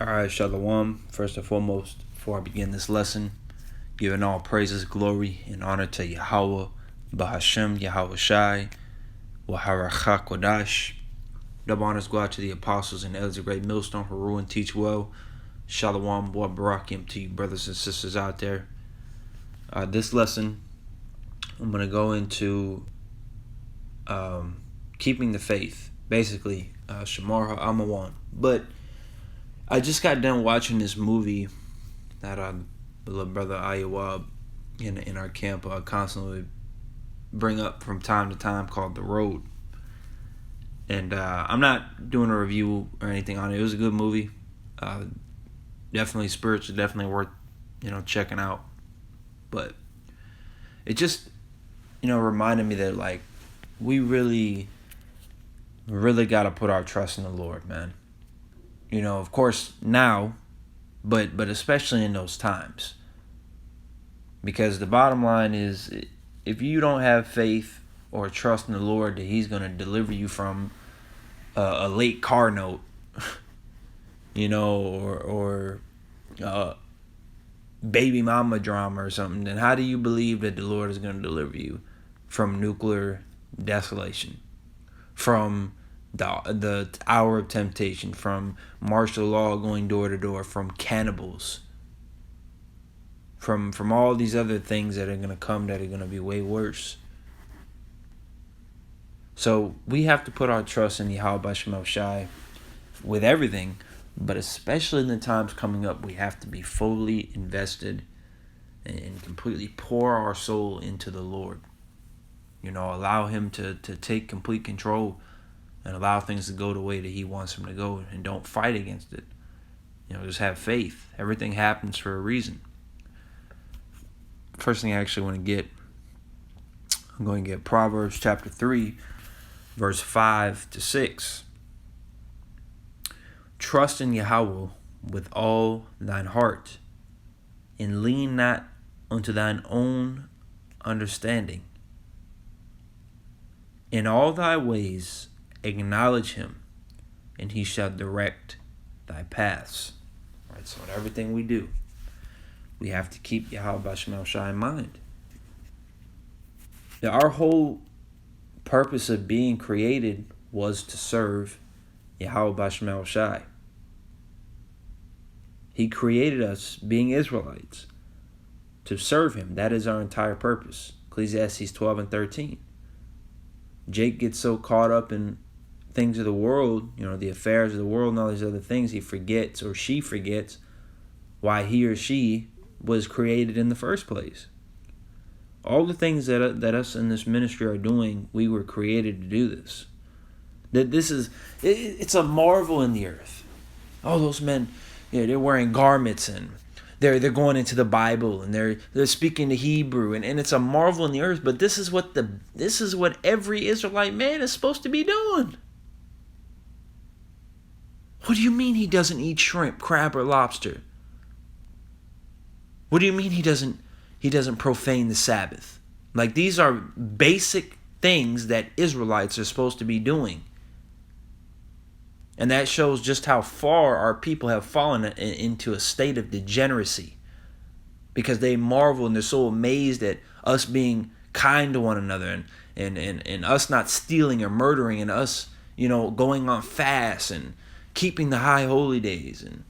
Alright, Shalom. First and foremost, before I begin this lesson, giving all praises, glory, and honor to Yahweh, Bahashem, Yahweh Shai, Waharachak Kodash. Double honors go out to the apostles and elders of Great Millstone who rule and teach well. Shalom, Boa Barakim to you brothers and sisters out there. This lesson, I'm going to go into keeping the faith. Basically, Shamar Ha'amawan. But I just got done watching this movie that beloved brother Ayawab in our camp constantly bring up from time to time, called The Road. And I'm not doing a review or anything on it. It was a good movie. Definitely spiritual, definitely worth checking out. But it just reminded me that like we really got to put our trust in the Lord, man. Of course now, but especially in those times. Because the bottom line is, if you don't have faith or trust in the Lord that He's going to deliver you from a late car note, or baby mama drama or something, then how do you believe that the Lord is going to deliver you from nuclear desolation, from the hour of temptation, from martial law going door to door, from cannibals, from all these other things that are going to come that are going to be way worse? So we have to put our trust in Yahweh B'Shem Shai with everything, but especially in the times coming up, we have to be fully invested and completely pour our soul into the Lord. Allow Him to take complete control and allow things to go the way that He wants them to go, and don't fight against it. Just have faith. Everything happens for a reason. First thing I actually want to get, I'm going to get Proverbs chapter 3, verse 5 to 6. Trust in Yahweh with all thine heart, and lean not unto thine own understanding. In all thy ways acknowledge Him, and He shall direct thy paths. Right, so in everything we do, we have to keep Yahweh B'Shem Shai in mind. Now, our whole purpose of being created was to serve Yahweh B'Shem Shai. He created us, being Israelites, to serve Him. That is our entire purpose. Ecclesiastes 12 and 13. Jake gets so caught up in things of the world, the affairs of the world and all these other things, he forgets, or she forgets, why he or she was created in the first place. All the things that us in this ministry are doing, we were created to do this. It's a marvel in the earth. Oh, those men, they're wearing garments, and they're going into the Bible, and they're speaking the Hebrew, and it's a marvel in the earth. But this is what every Israelite man is supposed to be doing. What do you mean he doesn't eat shrimp, crab, or lobster? What do you mean he doesn't profane the Sabbath? Like, these are basic things that Israelites are supposed to be doing. And that shows just how far our people have fallen into a state of degeneracy. Because they marvel and they're so amazed at us being kind to one another, and us not stealing or murdering, and us, going on fasts and keeping the high holy days, and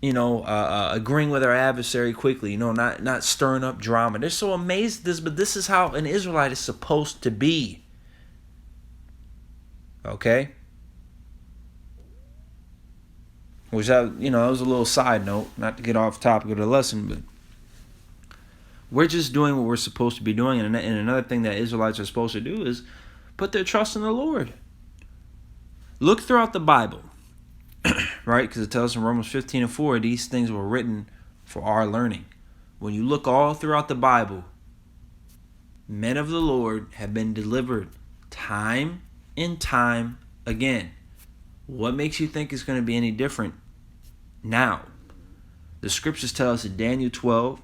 agreeing with our adversary quickly, not stirring up drama. They're so amazed at this, but this is how an Israelite is supposed to be. Okay? Which that was a little side note, not to get off topic of the lesson, but we're just doing what we're supposed to be doing. And another thing that Israelites are supposed to do is put their trust in the Lord. Look throughout the Bible. Right? Because it tells us in Romans 15 and 4, these things were written for our learning. When you look all throughout the Bible, men of the Lord have been delivered time and time again. What makes you think it's going to be any different now? The scriptures tell us in Daniel 12,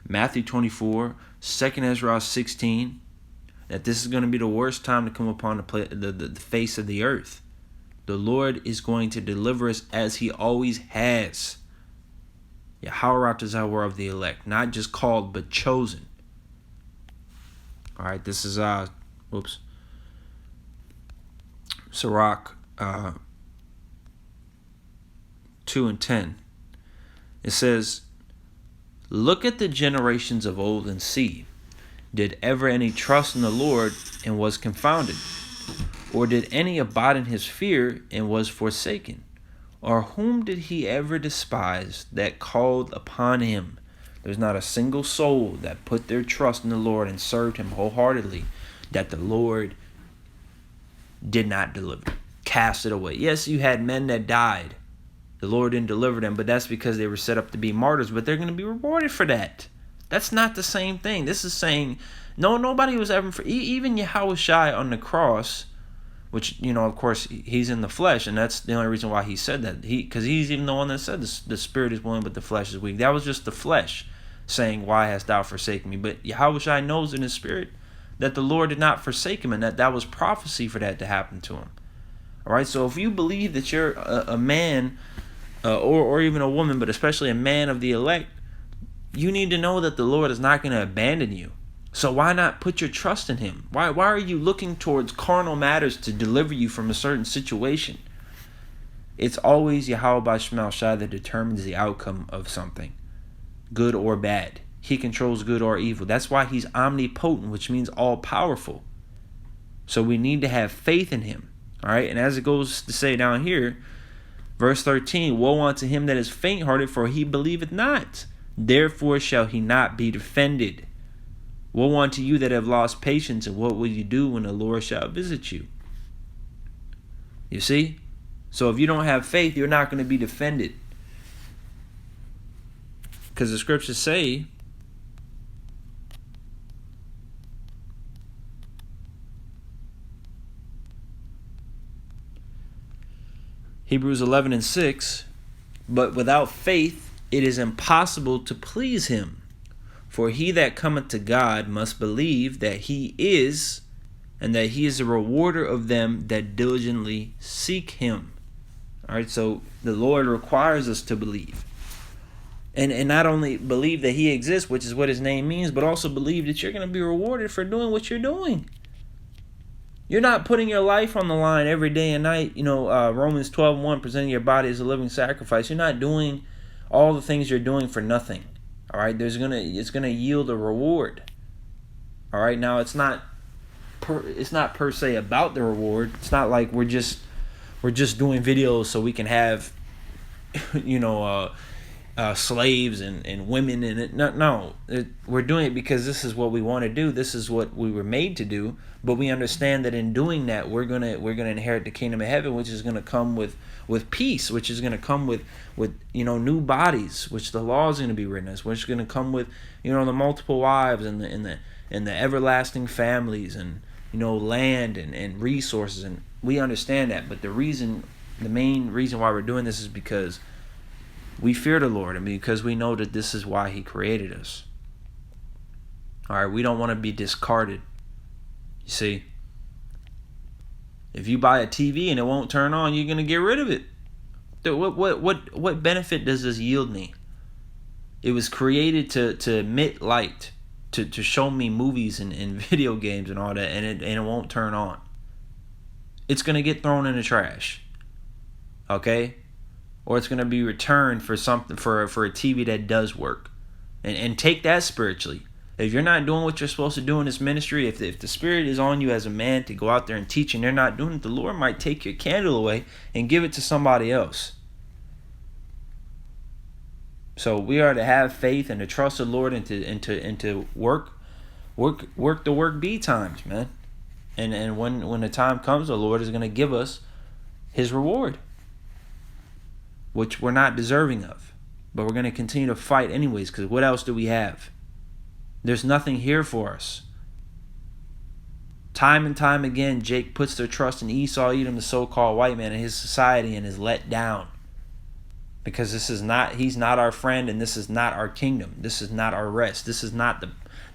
Matthew 24, 2 Ezra 16, that this is going to be the worst time to come upon the face of the earth. The Lord is going to deliver us as he always has. Yahweh Ratazah of the elect, not just called but chosen. All right, this is Sirach 2:10. It says, "Look at the generations of old and see, did ever any trust in the Lord and was confounded? Or did any abide in his fear and was forsaken? Or whom did he ever despise that called upon him?" There's not a single soul that put their trust in the Lord and served him wholeheartedly that the Lord did not deliver, cast it away. Yes, you had men that died. The Lord didn't deliver them, but that's because they were set up to be martyrs, but they're going to be rewarded for that. That's not the same thing. This is saying, no, nobody was ever, even Yahushua on the cross, which, of course, he's in the flesh, and that's the only reason why he said that. Because he's even the one that said the spirit is willing, but the flesh is weak. That was just the flesh saying, "Why hast thou forsaken me?" But Yahushua knows in his spirit that the Lord did not forsake him, and that was prophecy for that to happen to him. All right, so if you believe that you're a man, or even a woman, but especially a man of the elect, you need to know that the Lord is not going to abandon you. So why not put your trust in him? Why are you looking towards carnal matters to deliver you from a certain situation? It's always Yahweh Shema Shai that determines the outcome of something, good or bad. He controls good or evil. That's why he's omnipotent, which means all powerful. So we need to have faith in him. All right, and as it goes to say down here, verse 13, "Woe unto him that is faint-hearted, for he believeth not. Therefore shall he not be defended. Woe unto you that have lost patience, and what will you do when the Lord shall visit you?" You see? So if you don't have faith, you're not going to be defended. Because the scriptures say, Hebrews 11:6, "But without faith it is impossible to please him. For he that cometh to God must believe that he is, and that he is a rewarder of them that diligently seek him." All right, so the Lord requires us to believe. And not only believe that he exists, which is what his name means, but also believe that you're going to be rewarded for doing what you're doing. You're not putting your life on the line every day and night. Romans 12:1, presenting your body as a living sacrifice. You're not doing all the things you're doing for nothing. All right, it's gonna yield a reward. All right, now it's not per se about the reward. It's not like we're just doing videos so we can have, slaves and women in it. No, we're doing it because this is what we want to do. This is what we were made to do. But we understand that in doing that, we're gonna inherit the kingdom of heaven, which is gonna come with peace, which is gonna come with new bodies, which the law is gonna be written as, which is gonna come with the multiple wives and the everlasting families and land and resources, and we understand that. But the main reason why we're doing this is because we fear the Lord, and because we know that this is why he created us. All right, we don't want to be discarded. You see, if you buy a TV and it won't turn on, you're gonna get rid of it. What benefit does this yield me? It was created to emit light, to show me movies and video games and all that, and it won't turn on. It's gonna get thrown in the trash. Okay? Or it's gonna be returned for something for a TV that does work. And take that spiritually. If you're not doing what you're supposed to do in this ministry, if the Spirit is on you as a man to go out there and teach and you're not doing it, the Lord might take your candle away and give it to somebody else. So we are to have faith and to trust the Lord and to work the work be times, man. And when the time comes, the Lord is going to give us his reward, which we're not deserving of. But we're going to continue to fight anyways, because what else do we have? There's nothing here for us. Time and time again, Jake puts their trust in Esau, Edom, the so-called white man, and his society, and is let down. Because he's not our friend, and this is not our kingdom. This is not our rest. This is not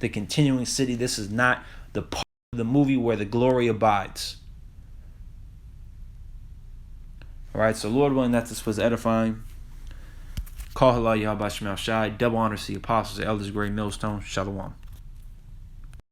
the continuing city. This is not the part of the movie where the glory abides. All right, so Lord willing, that this was edifying. Call halal Yahweh Shai. Double honors to the apostles, the elders, great millstone. Shalom.